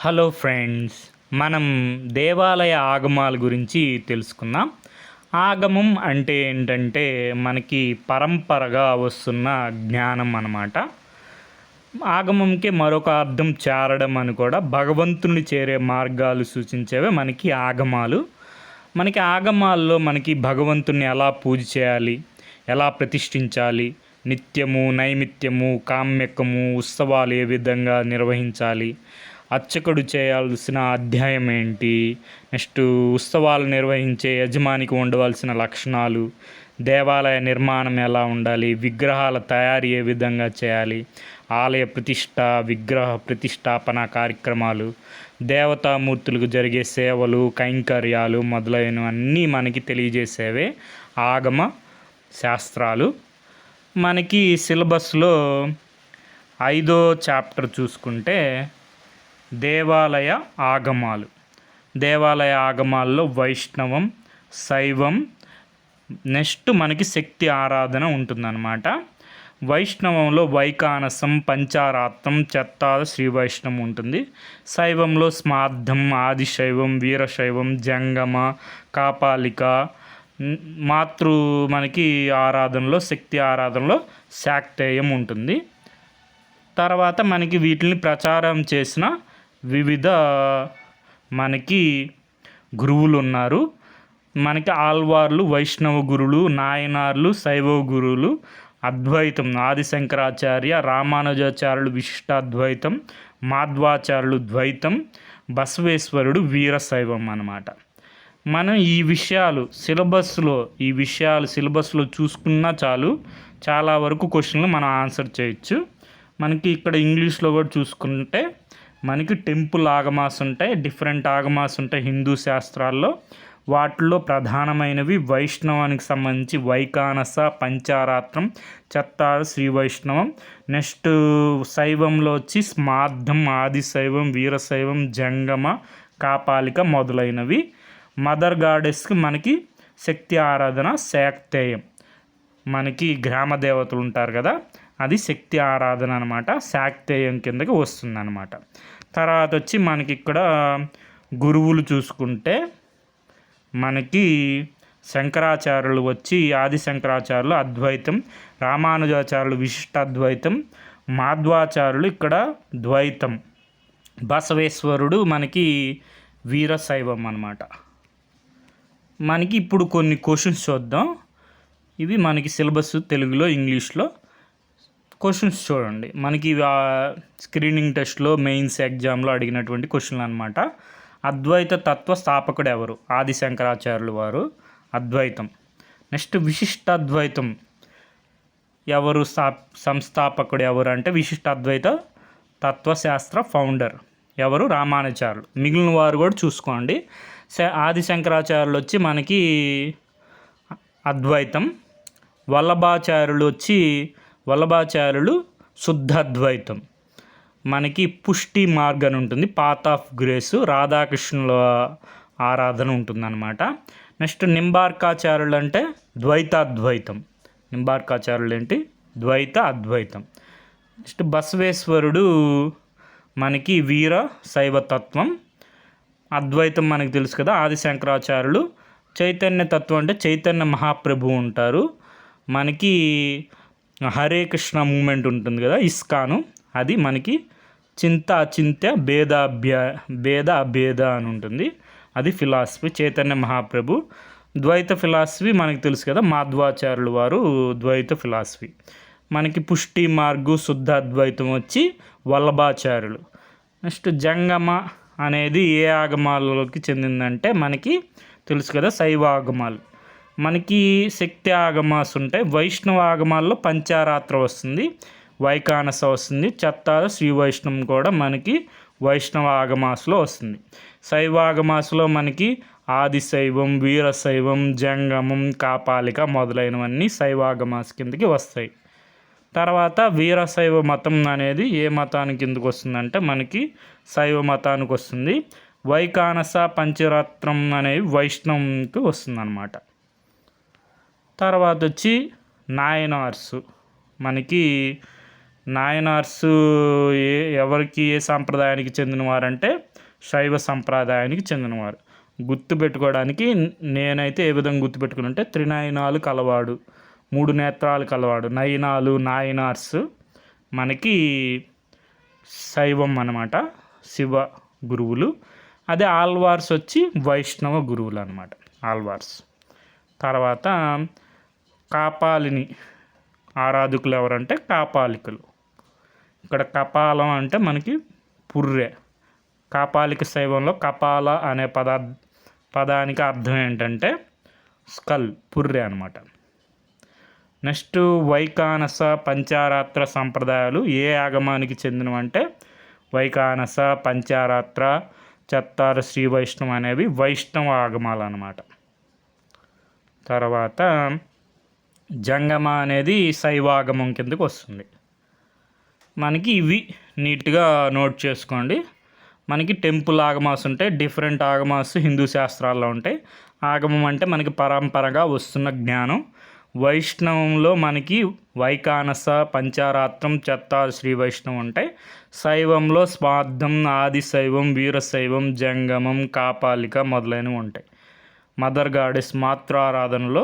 Hello friends, మనం దేవాలయ ఆగమాల గురించి తెలుసుకుందాం. ఆగమం అంటే ఏంటంటే మనకి పరంపరగా వస్తున్న జ్ఞానం అన్నమాట. ఆగమంకి మరొక అర్థం చేరడం అని కూడా, భగవంతుని చేరే మార్గాలు సూచించేవే మనకి ఆగమాలు. మనకి ఆగమాల్లో మనకి భగవంతుని ఎలా పూజ చేయాలి, ఎలా ప్రతిష్ఠించాలి, నిత్యము నైమిత్యము కామ్యకము ఉత్సవాలు ఏ విధంగా నిర్వహించాలి, అర్చకుడు చేయాల్సిన అధ్యాయం ఏంటి, నెక్స్ట్ ఉత్సవాలు నిర్వహించే యజమానికి ఉండవలసిన లక్షణాలు, దేవాలయ నిర్మాణం ఎలా ఉండాలి, విగ్రహాల తయారీ ఏ విధంగా చేయాలి, ఆలయ ప్రతిష్ట విగ్రహ ప్రతిష్టాపన కార్యక్రమాలు, దేవతామూర్తులకు జరిగే సేవలు కైంకర్యాలు మొదలైనవన్నీ మనకి తెలియజేసేవే ఆగమ శాస్త్రాలు. మనకి సిలబస్లో 5వ చాప్టర్ చూసుకుంటే దేవాలయ ఆగమాలు. దేవాలయ ఆగమాల్లో వైష్ణవం, శైవం, నెక్స్ట్ మనకి శక్తి ఆరాధన ఉంటుందన్నమాట. వైష్ణవంలో వైకానసం, పంచారాత్రం, చెత్తాద శ్రీ వైష్ణవం ఉంటుంది. శైవంలో స్మార్థం, ఆదిశైవం, వీరశైవం, జంగమ, కాపాలిక, మాతృ మనకి ఆరాధనలో శక్తి ఆరాధనలో శాక్తేయం ఉంటుంది. తర్వాత మనకి వీటిని ప్రచారం చేసిన వివిధ మనకి గురువులు ఉన్నారు. మనకి ఆల్వార్లు వైష్ణవ గురువులు, నాయనార్లు శైవ గురువులు, అద్వైతం ఆదిశంకరాచార్య, రామానుజాచార్యులు విశిష్టాద్వైతం, మాధ్వాచార్యులు ద్వైతం, బసవేశ్వరుడు వీరశైవం అన్నమాట. మనం ఈ విషయాలు సిలబస్లో చూసుకున్నా చాలు, చాలా వరకు క్వశ్చన్లు మనం ఆన్సర్ చేయొచ్చు. మనకి ఇక్కడ ఇంగ్లీష్లో కూడా చూసుకుంటే మనకి టెంపుల్ ఆగమాస్ ఉంటాయి, డిఫరెంట్ ఆగమాస్ ఉంటాయి హిందూ శాస్త్రాల్లో. వాటిల్లో ప్రధానమైనవి వైష్ణవానికి సంబంధించి వైకానస, పంచారాత్రం, చెత్తాడ శ్రీ వైష్ణవం. నెక్స్ట్ శైవంలో వచ్చి స్మార్థం, ఆదిశైవం, వీరశైవం, జంగమ, కాపాలిక మొదలైనవి. మదర్ గాడెస్కి మనకి శక్తి ఆరాధన శాక్తేయం. మనకి గ్రామ దేవతలు ఉంటారు కదా, అది శక్తి ఆరాధన అనమాట, శాక్తేయం కిందకి వస్తుందన్నమాట. తర్వాత వచ్చి మనకి ఇక్కడ గురువులు చూసుకుంటే మనకి శంకరాచార్యులు వచ్చి ఆది శంకరాచార్యులు అద్వైతం, రామానుజాచార్యులు విశిష్టాద్వైతం, మాధ్వాచార్యులు ఇక్కడ ద్వైతం, బసవేశ్వరుడు మనకి వీరశైవం అన్నమాట. మనకి ఇప్పుడు కొన్ని క్వశ్చన్స్ చూద్దాం. ఇవి మనకి సిలబస్ తెలుగులో ఇంగ్లీష్లో. క్వశ్చన్స్ చూడండి, మనకి స్క్రీనింగ్ టెస్ట్లో మెయిన్స్ ఎగ్జామ్లో అడిగినటువంటి క్వశ్చన్లు అనమాట. అద్వైత తత్వ స్థాపకుడు ఎవరు? ఆది శంకరాచార్యులు వారు, అద్వైతం. నెక్స్ట్ విశిష్టాద్వైతం ఎవరు సంస్థాపకుడు ఎవరు అంటే విశిష్టాద్వైత తత్వశాస్త్ర ఫౌండర్ ఎవరు? రామానుజాచార్యులు. మిగిలిన వారు కూడా చూసుకోండి. ఆది శంకరాచార్యులు వచ్చి మనకి అద్వైతం, వల్లభాచార్యులు శుద్ధ అద్వైతం. మనకి పుష్టి మార్గం ఉంటుంది, పాత్ ఆఫ్ గ్రేస్, రాధాకృష్ణుల ఆరాధన ఉంటుందన్నమాట. నెక్స్ట్ నింబార్కాచార్యులు అంటే ద్వైతాద్వైతం. నింబార్కాచార్యులు ఏంటి? ద్వైత అద్వైతం. నెక్స్ట్ బసవేశ్వరుడు మనకి వీర శైవతత్వం. అద్వైతం మనకి తెలుసు కదా, ఆది శంకరాచార్యులు. చైతన్య తత్వం అంటే చైతన్య మహాప్రభు ఉంటారు. మనకి హరే కృష్ణ మూమెంట్ ఉంటుంది కదా, ఇస్కాను, అది మనకి చింత అచింత్య భేద అభేద అని ఉంటుంది, అది ఫిలాసఫీ, చైతన్య మహాప్రభు. ద్వైత ఫిలాసఫీ మనకి తెలుసు కదా, మాధ్వాచార్యులు వారు ద్వైత ఫిలాసఫీ. మనకి పుష్టి మార్గు శుద్ధ అద్వైతం వచ్చి వల్లభాచార్యులు. నెక్స్ట్ జంగమ అనేది ఏ ఆగమాలలోకి చెందిందంటే మనకి తెలుసు కదా, శైవ ఆగమాలు. మనకి శక్తి ఆగమాస్ ఉంటాయి. వైష్ణవ ఆగమాల్లో పంచారాత్ర వస్తుంది, వైకానస వస్తుంది, చెత్తాద శ్రీ వైష్ణవం కూడా మనకి వైష్ణవ ఆగమాస్లో వస్తుంది. శైవ ఆగమాస్లో మనకి ఆదిశైవం, వీరశైవం, జంగమం, కాపాలిక మొదలైనవన్నీ శైవాగమాస్ కిందకి వస్తాయి. తర్వాత వీరశైవ మతం అనేది ఏ మతానికి కిందకు వస్తుందంటే మనకి శైవ మతానికి వస్తుంది. వైకానస, పంచరాత్రం అనేవి వైష్ణవంకి వస్తుందన్నమాట. తర్వాత వచ్చి నాయనార్స్. మనకి నాయనార్స్ ఎవరికి ఏ సాంప్రదాయానికి చెందినవారంటే శైవ సంప్రదాయానికి చెందినవారు. గుర్తుపెట్టుకోవడానికి నేనైతే ఏ విధంగా గుర్తుపెట్టుకుని త్రినయనాలు కలవాడు, 3 నేత్రాలు కలవాడు, నయనాలు నాయనార్స్ మనకి శైవం అన్నమాట, శివ గురువులు. అదే ఆల్వార్స్ వచ్చి వైష్ణవ గురువులు అనమాట, ఆల్వార్స్. తర్వాత కాపాలిని ఆరాధకులు ఎవరంటే కాపాలికులు. ఇక్కడ కపాలం అంటే మనకి పుర్రె. కాపాలిక శైవంలో కపాల అనే పదానికి అర్థం ఏంటంటే స్కల్, పుర్రె అనమాట. నెక్స్ట్ వైకానస పంచారాత్ర సంప్రదాయాలు ఏ ఆగమానికి చెందినవంటే వైకానస, పంచారాత్ర, చత్తార, శ్రీ వైష్ణవం అనేవి వైష్ణవ ఆగమాలు అన్నమాట. తర్వాత జంగమ అనేది శైవాగమం కిందకు వస్తుంది. మనకి ఇవి నీట్గా నోట్ చేసుకోండి. మనకి టెంపుల్ ఆగమాస్ ఉంటాయి, డిఫరెంట్ ఆగమాస్ హిందూ శాస్త్రాల్లో ఉంటాయి. ఆగమం అంటే మనకి పరంపరగా వస్తున్న జ్ఞానం. వైష్ణవంలో మనకి వైకానస, పంచారాత్రం, చత్తార, శ్రీ వైష్ణవం ఉంటాయి. శైవంలో స్వార్థం, ఆది శైవం, వీరశైవం, జంగమం, కాపాలిక మొదలైనవి ఉంటాయి. మదర్ గాడెస్ మాతృఆరాధనలో,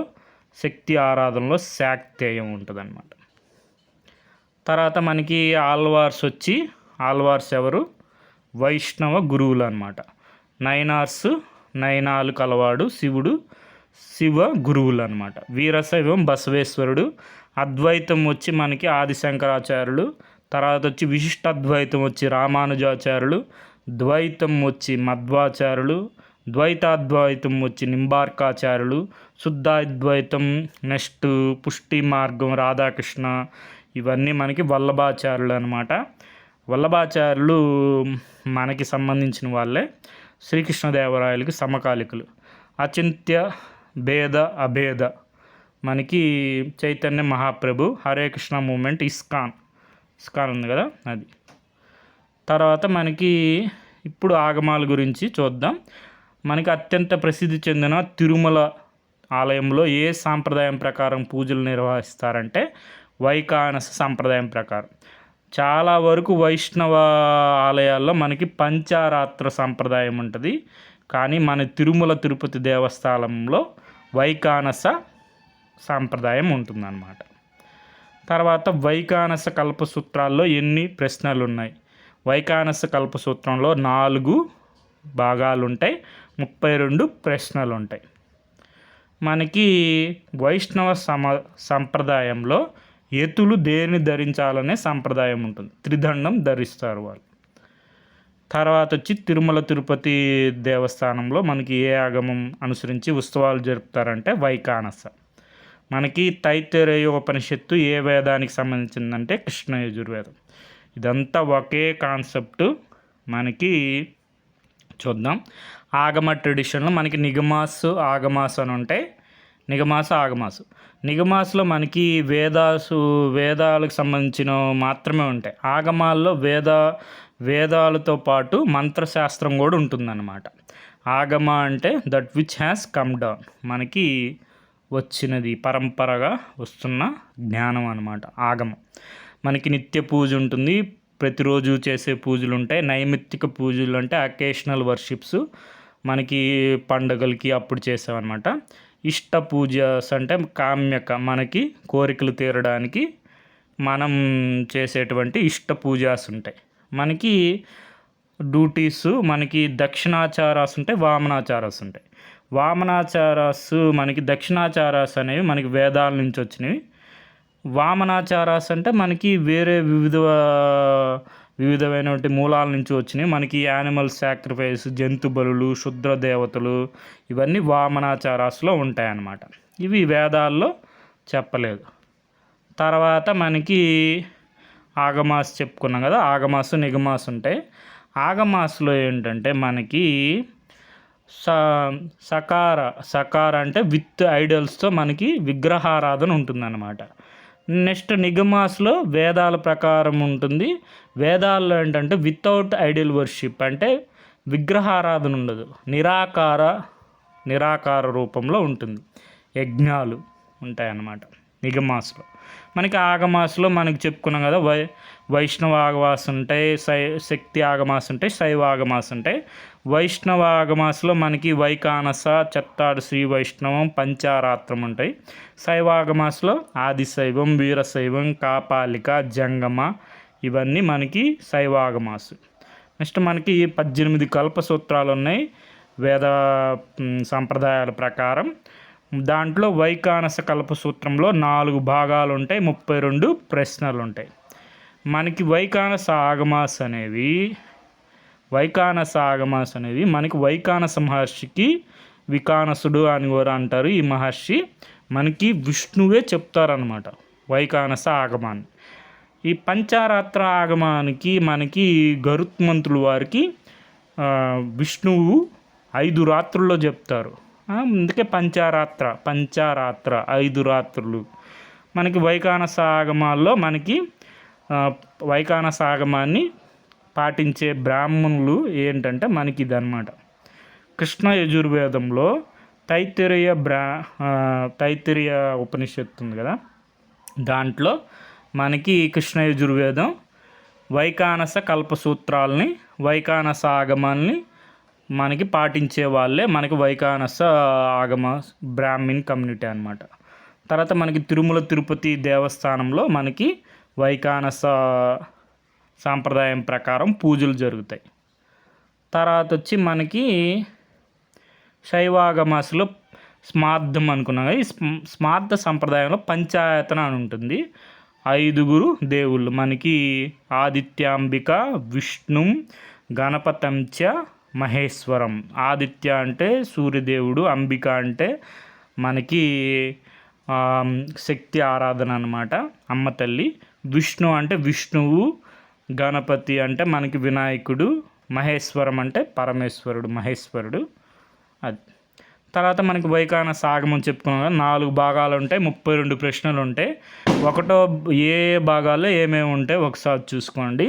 శక్తి ఆరాధనలో శాక్తేయం ఉంటుంది అన్నమాట. తర్వాత మనకి ఆల్వార్స్ ఎవరు? వైష్ణవ గురువులు అనమాట. నయనార్స్, నయనాలు కలవాడు శివుడు, శివ గురువులు అనమాట. వీరశైవం బసవేశ్వరుడు. అద్వైతం వచ్చి మనకి ఆదిశంకరాచార్యులు. తర్వాత వచ్చి విశిష్టాద్వైతం వచ్చి రామానుజాచార్యులు. ద్వైతం వచ్చి మధ్వాచార్యులు. ద్వైతాద్వైతం వచ్చి నింబార్కాచార్యులు. శుద్ధాద్వైతం, నెక్స్ట్ పుష్టి మార్గం రాధాకృష్ణ, ఇవన్నీ మనకి వల్లభాచార్యులు అనమాట. వల్లభాచార్యులు మనకి సంబంధించిన వాళ్ళే, శ్రీకృష్ణదేవరాయలకి సమకాలికులు. అచింత్య భేద అభేద మనకి చైతన్య మహాప్రభు, హరే కృష్ణ మూమెంట్, ఇస్కాన్ ఉంది కదా అది. తర్వాత మనకి ఇప్పుడు ఆగమాల గురించి చూద్దాం. మనకి అత్యంత ప్రసిద్ధి చెందిన తిరుమల ఆలయంలో ఏ సాంప్రదాయం ప్రకారం పూజలు నిర్వహిస్తారంటే వైకానస సంప్రదాయం ప్రకారం. చాలా వరకు వైష్ణవ ఆలయాల్లో మనకి పంచారాత్ర సంప్రదాయం ఉంటుంది, కానీ మన తిరుమల తిరుపతి దేవస్థానంలో వైకానస సాంప్రదాయం ఉంటుందన్నమాట. తర్వాత వైకానస కల్పసూత్రాల్లో ఎన్ని ప్రశ్నలు ఉన్నాయి? వైకానస కల్పసూత్రంలో 4 భాగాలు ఉంటాయి, 32 ప్రశ్నలు ఉంటాయి. మనకి వైష్ణవ సంప్రదాయంలో ఎతులు దేని ధరించాలనే సంప్రదాయం ఉంటుంది, త్రిదండం ధరిస్తారు వాళ్ళు. తర్వాత వచ్చి తిరుమల తిరుపతి దేవస్థానంలో మనకి ఏ ఆగమం అనుసరించి ఉత్సవాలు జరుపుతారంటే వైకానస. మనకి తైత్తరీయ ఉపనిషత్తు ఏ వేదానికి సంబంధించిందంటే కృష్ణ యజుర్వేదం. ఇదంతా ఒకే కాన్సెప్ట్. మనకి చూద్దాం. ఆగమ ట్రెడిషన్లో మనకి నిగమాసు, ఆగమాసు అని ఉంటాయి. నిగమాసులో మనకి వేదాలకు సంబంధించిన మాత్రమే ఉంటాయి. ఆగమాల్లో వేదాలతో పాటు మంత్రశాస్త్రం కూడా ఉంటుందన్నమాట. ఆగమ అంటే that which has come down, మనకి వచ్చినది, పరంపరగా వస్తున్న జ్ఞానం అన్నమాట ఆగమం. మనకి నిత్య పూజ ఉంటుంది, ప్రతిరోజు చేసే పూజలు ఉంటాయి. నైమిత్తిక పూజలు అంటే అకేషనల్ వర్షిప్స్, మనకి పండుగలకి అప్పుడు చేసామన్నమాట. ఇష్ట పూజస్ అంటే కామ్యక, మనకి కోరికలు తీరడానికి మనం చేసేటువంటి ఇష్ట పూజాస్ ఉంటాయి. మనకి డ్యూటీస్, మనకి దక్షిణాచారాస్ ఉంటాయి, వామనాచారాస్ ఉంటాయి. మనకి దక్షిణాచారాస్ అనేవి మనకి వేదాల నుంచి వచ్చినవి. వామనాచారాస్ అంటే మనకి వేరే వివిధమైనటువంటి మూలాల నుంచి వచ్చినాయి. మనకి యానిమల్ సాక్రిఫైస్, జంతు బలులు, శుద్ర దేవతలు, ఇవన్నీ వామనాచారాస్లో ఉంటాయన్నమాట. ఇవి వేదాల్లో చెప్పలేదు. తర్వాత మనకి ఆగమాస్ చెప్పుకున్నాం కదా, ఆగమాసు నిగమాసు ఉంటాయి. ఆగమాసులో ఏంటంటే మనకి సకార అంటే విత్ ఐడల్స్తో మనకి విగ్రహారాధన ఉంటుందన్నమాట. నెక్స్ట్ నిగమాస్లో వేదాల ప్రకారం ఉంటుంది. వేదాల్లో ఏంటంటే వితౌట్ ఐడియల్ వర్షిప్, అంటే విగ్రహారాధన ఉండదు, నిరాకార రూపంలో ఉంటుంది. యజ్ఞాలు ఉంటాయన్నమాట నిగమాస్లో. మనకి ఆగమాసులో మనకి చెప్పుకున్నాం కదా, వైష్ణవ ఆగమాస్ ఉంటాయి, శక్తి ఆగమాస్ ఉంటాయి, శైవ ఆగమాస్ ఉంటాయి. వైష్ణవ ఆగమాసులో మనకి వైకానస, చెత్తాడు శ్రీ వైష్ణవం, పంచారాత్రం ఉంటాయి. శైవ ఆగమాసులో ఆదిశైవం, వీరశైవం, కాపాలిక, జంగమ ఇవన్నీ మనకి శైవ ఆగమాసు. నెక్స్ట్ మనకి 18 కల్ప సూత్రాలు ఉన్నాయి వేద సంప్రదాయాల ప్రకారం. దాంట్లో వైకానస కల్ప సూత్రంలో 4 భాగాలు ఉంటాయి, 32 ప్రశ్నలు ఉంటాయి. మనకి వైకానస ఆగమాస్ అనేవి మనకి వైకానస మహర్షికి వికానసుడు అని కూడా అంటారు. ఈ మహర్షి మనకి విష్ణువే చెప్తారనమాట వైకానస ఆగమాన్ని. ఈ పంచారాత్ర ఆగమానికి మనకి గరుత్మంతులు వారికి విష్ణువు 5 రాత్రుల్లో చెప్తారు. అందుకే పంచారాత్ర 5 రాత్రులు. మనకి వైకానస ఆగమాల్లో మనకి వైకానస ఆగమాన్ని పాటించే బ్రాహ్మణులు ఏంటంటే మనకి ఇదన్నమాట. కృష్ణ యజుర్వేదంలో తైత్తిరీయ ఉపనిషత్తు ఉంది కదా, దాంట్లో మనకి కృష్ణ యజుర్వేదం వైకానస కల్పసూత్రాలని, వైకానస ఆగమాన్ని మనకి పాటించే వాళ్ళే మనకి వైకానస ఆగమ బ్రాహ్మిన్ కమ్యూనిటీ అనమాట. తర్వాత మనకి తిరుమల తిరుపతి దేవస్థానంలో మనకి వైకానస సాంప్రదాయం ప్రకారం పూజలు జరుగుతాయి. తర్వాత వచ్చి మనకి శైవాగమాసులో స్మార్థం అనుకున్నాం. ఈ స్మార్థ సంప్రదాయంలో పంచాయతన అని ఉంటుంది. 5 దేవుళ్ళు మనకి ఆదిత్యాంబిక, విష్ణు, గణపతంచ, మహేశ్వరం. ఆదిత్య అంటే సూర్యదేవుడు, అంబిక అంటే మనకి శక్తి ఆరాధన అనమాట, అమ్మ తల్లి. విష్ణు అంటే విష్ణువు, గణపతి అంటే మనకి వినాయకుడు, మహేశ్వరం అంటే పరమేశ్వరుడు, మహేశ్వరుడు. అది తర్వాత మనకి వైకానస ఆగమం చెప్పుకున్నాం కదా, 4 భాగాలు ఉంటాయి, 32 ప్రశ్నలు ఉంటాయి. ఏ భాగాల్లో ఏమేమి ఉంటాయి ఒకసారి చూసుకోండి.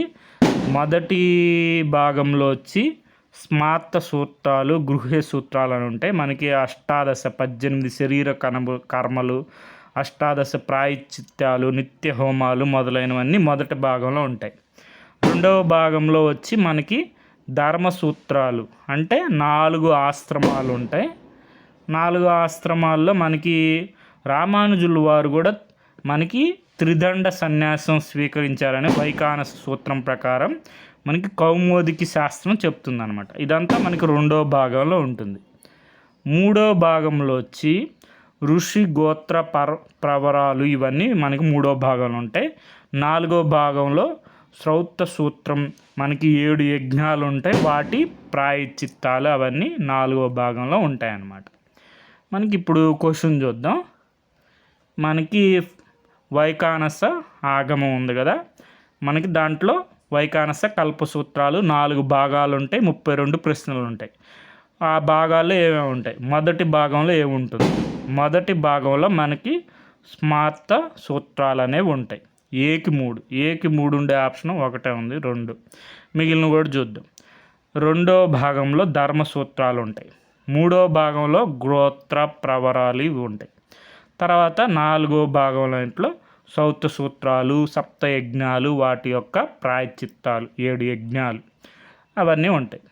మొదటి భాగంలో వచ్చి స్మార్త సూత్రాలు, గృహ్య సూత్రాలు అని ఉంటాయి. మనకి 18 శరీర కర్మలు, 18 ప్రాయశ్చిత్తాలు, నిత్య హోమాలు మొదలైనవన్నీ మొదటి భాగంలో ఉంటాయి. రెండవ భాగంలో వచ్చి మనకి ధర్మసూత్రాలు అంటే 4 ఆశ్రమాలు ఉంటాయి. 4 ఆశ్రమాల్లో మనకి రామానుజులు వారు కూడా మనకి త్రిదండ సన్యాసం స్వీకరించారని వైకానస సూత్రం ప్రకారం మనకి కౌముదికి శాస్త్రం చెప్తుందనమాట. ఇదంతా మనకి రెండవ భాగంలో ఉంటుంది. మూడవ భాగంలో వచ్చి ఋషి గోత్ర ప్రవరాలు ఇవన్నీ మనకి మూడవ భాగంలో ఉంటాయి. 4వ భాగంలో శ్రౌత సూత్రం మనకి 7 యజ్ఞాలు ఉంటాయి, వాటి ప్రాయశ్చిత్తాలు అవన్నీ 4వ భాగంలో ఉంటాయన్నమాట. మనకి ఇప్పుడు క్వశ్చన్ చూద్దాం. మనకి వైకానస ఆగమం ఉంది కదా, మనకి దాంట్లో వైకానస కల్పసూత్రాలు 4 భాగాలు ఉంటాయి, 32 ప్రశ్నలు ఉంటాయి. ఆ భాగాల్లో ఏమేమి ఉంటాయి? మొదటి భాగంలో ఏముంటుంది? మొదటి భాగంలో మనకి స్మార్త సూత్రాలు అనేవి ఉంటాయి. ఏకి 3 ఉండే ఆప్షన్ ఒకటే ఉంది, 2 మిగిలిన కూడా చూద్దాం. రెండవ భాగంలో ధర్మ సూత్రాలు ఉంటాయి. మూడవ భాగంలో గోత్ర ప్రవరాలు ఇవి ఉంటాయి. తర్వాత 4వ భాగంలో ఇంట్లో సౌత సూత్రాలు, సప్త యజ్ఞాలు, వాటి యొక్క ప్రాయశ్చిత్తాలు 7 యజ్ఞాలు అవన్నీ ఉంటాయి.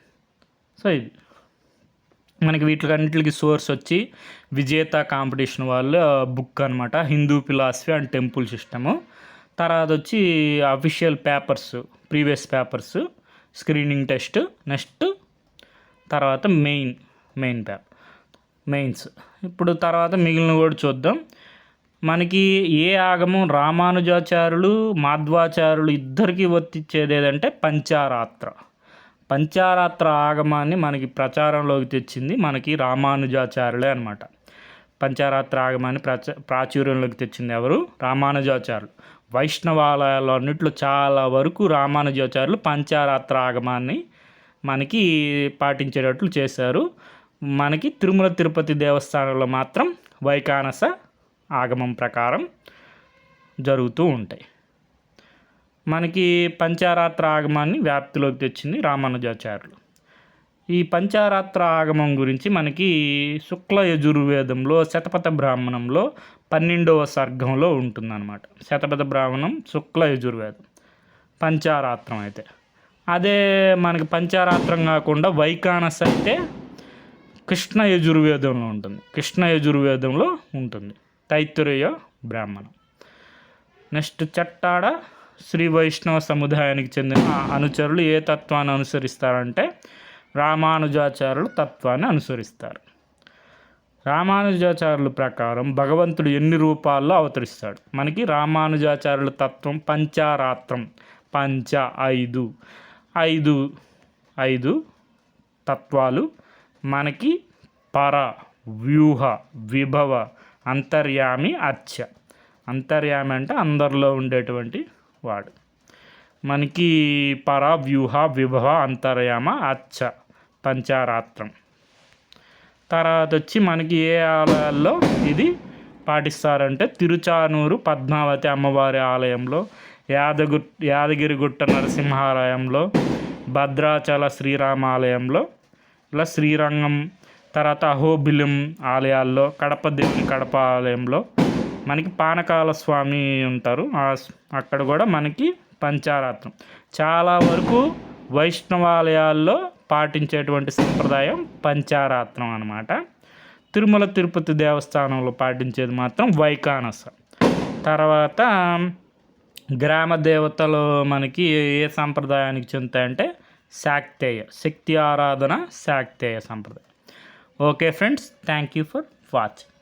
సో ఇది మనకి వీటికన్నిటికి సోర్స్ వచ్చి విజేత కాంపిటీషన్ వాళ్ళ బుక్ అనమాట, Hindu philosophy and temple system. తర్వాత వచ్చి official papers, previous papers, screening test, next తర్వాత మెయిన్స్. ఇప్పుడు తర్వాత మిగిలిన కూడా చూద్దాం. మనకి ఏ ఆగమం రామానుజాచార్యులు, మాధ్వాచార్యులు ఇద్దరికీ వర్తించేది ఏదంటే పంచారాత్ర ఆగమాన్ని మనకి ప్రచారంలోకి తెచ్చింది మనకి రామానుజాచార్యులే అనమాట. పంచారాత్ర ఆగమాన్ని ప్రాచుర్యంలోకి తెచ్చింది ఎవరు? రామానుజాచార్యులు. వైష్ణవాలయాల్లో అన్నింటిలో చాలా వరకు రామానుజాచార్యులు పంచారాత్ర ఆగమాన్ని మనకి పాటించేటట్లు చేశారు. మనకి తిరుమల తిరుపతి దేవస్థానంలో మాత్రం వైకానస ఆగమం ప్రకారం జరుగుతూ ఉంటాయి. మనకి పంచారాత్ర ఆగమాన్ని వ్యాప్తిలోకి తెచ్చింది రామానుజాచార్యులు. ఈ పంచారాత్ర ఆగమం గురించి మనకి శుక్ల యజుర్వేదంలో శతపథ బ్రాహ్మణంలో 12వ సర్గంలో ఉంటుందన్నమాట. శతపథ బ్రాహ్మణం శుక్ల యజుర్వేదం పంచారాత్రం అయితే. అదే మనకి పంచారాత్రం కాకుండా వైఖానస అయితే కృష్ణ యజుర్వేదంలో ఉంటుంది. కృష్ణ యజుర్వేదంలో ఉంటుంది తైత్తురేయ బ్రాహ్మణం. నెక్స్ట్ చట్టాడ శ్రీ వైష్ణవ సముదాయానికి చెందిన అనుచరులు ఏ తత్వాన్ని అనుసరిస్తారంటే రామానుజాచార్యులు తత్వాన్ని అనుసరిస్తారు. రామానుజాచార్యుల ప్రకారం భగవంతుడు ఎన్ని రూపాల్లో అవతరిస్తాడు. మనకి రామానుజాచార్యుల తత్వం పంచారాత్రం, పంచ ఐదు తత్వాలు మనకి పర, వ్యూహ, విభవ, అంతర్యామి, అర్చ. అంతర్యామి అంటే అందరిలో ఉండేటువంటి వాడు. మనకి పర, వ్యూహ, విభవ, అంతర్యామ, అర్చ పంచారాత్రం. తర్వాత వచ్చి మనకి ఏ ఆలయాల్లో ఇది పాటిస్తారంటే తిరుచానూరు పద్మావతి అమ్మవారి ఆలయంలో, యాదగిరిగుట్ట నరసింహాలయంలో, భద్రాచల శ్రీరామాలయంలో, ఇలా శ్రీరంగం, తర్వాత అహోబిలం ఆలయాల్లో, కడప దేవుని కడప ఆలయంలో మనకి పానకాల స్వామి ఉంటారు, అక్కడ కూడా మనకి పంచారాత్రం. చాలా వరకు వైష్ణవాలయాల్లో పాటించేటువంటి సంప్రదాయం పంచారాత్రం అన్నమాట. తిరుమల తిరుపతి దేవస్థానంలో పాటించేది మాత్రం వైఖానస. తర్వాత గ్రామ దేవతలు మనకి ఏ సంప్రదాయానికి చెందుతాయంటే శాక్తేయ, శక్తి ఆరాధన శాక్తేయ సంప్రదాయం. Okay friends, thank you for watching.